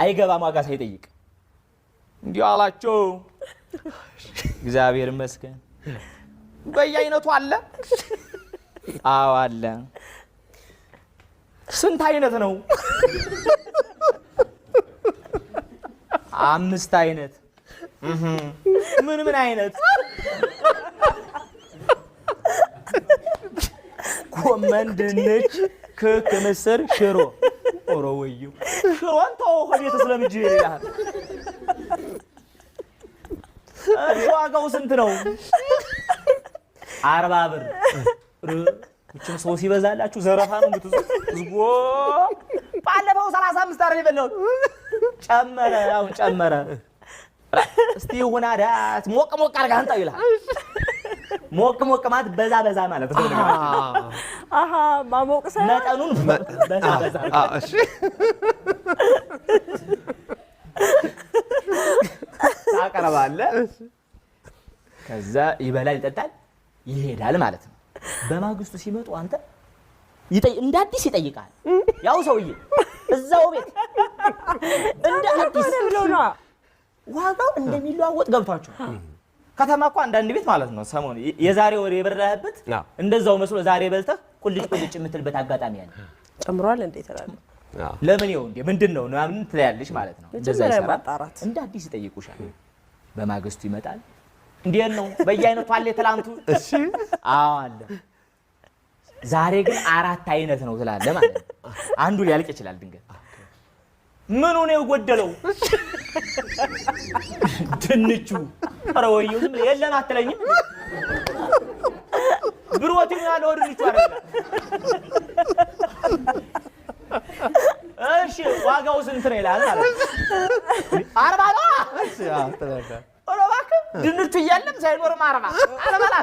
አይገባም ዋጋ ሳይጠይቅ እንዲሁ አላቸው እግዚአብሔር ይመስገን በየአይነቱ አለ አዎ አለ ስንት አይነት ነው 5 አይነት ምን አይነት ጎመን ድንች ክክ ምስር ሽሮ ኦሮ ወዩ ሽሮን ተው ከቤት ስለምጅ ይላል ዋጋው ስንት ነው 40 ብር እቺም ሰው ሲበዛላችሁ ዘረፋ ነው የምትዙት ዝጎ ባለፈው 35 አረ ይበለው ጨመረ አሁን ጨመረ እስቲ ሆና ዳት ሞቅ አርጋ አንጣው ይላል ሞቅ ማለት በዛ ማለት ነው አሃ ማሞቅ ሰው መጠኑን በዛ እሺ ታቀርባለ ከዛ ይበላል ይጠጣል ይሄዳል ማለት ነው በማግስቱ ሲመጡ አንተ እንደ አዲስ ይጠይቃል ያው ሰውዬ እዛው ቤት እንደ አዲስ ነው ዋጋው እንደሚለዋወጥ ገብቷቸው ከተማኮ አንዳንድ ቤት ማለት ነው ሰሞን የዛሬ ወር የበራህበት እንደዛው መስሎ ዛሬ በልተህ ቁልጭ የምትልበት አጋጣሚ ያለ ጨምሯል እንዴ ተላለ ለምን ይው እንዴ ምንድነው ምናምን ትያለሽ ማለት ነው እንደዛ ይሰራል እንደ አዲስ ይጠይቁሻል በማግስቱ ይመጣል እንዴት ነው በየአይነቱ አለ ተላንቱ እሺ አዎ አለ ዛሬ ግን 4 አይነት ነው ትላለ ማለት ነው አንዱ ሊያልቅ ይችላል ድንገት ምኑ ነው የጎደለው ድንቹ ኧረ ወይው ዝም የለም አትለኝም ብሮቲን ያለው ድንቹ አይደል እሺ ዋጋው ስንት ነው ይላል ማለት 40 ነው እሺ አዎ ተላለ ኦሮባክ ድንቹ ይያለም ሳይኖርም 40 አረባላ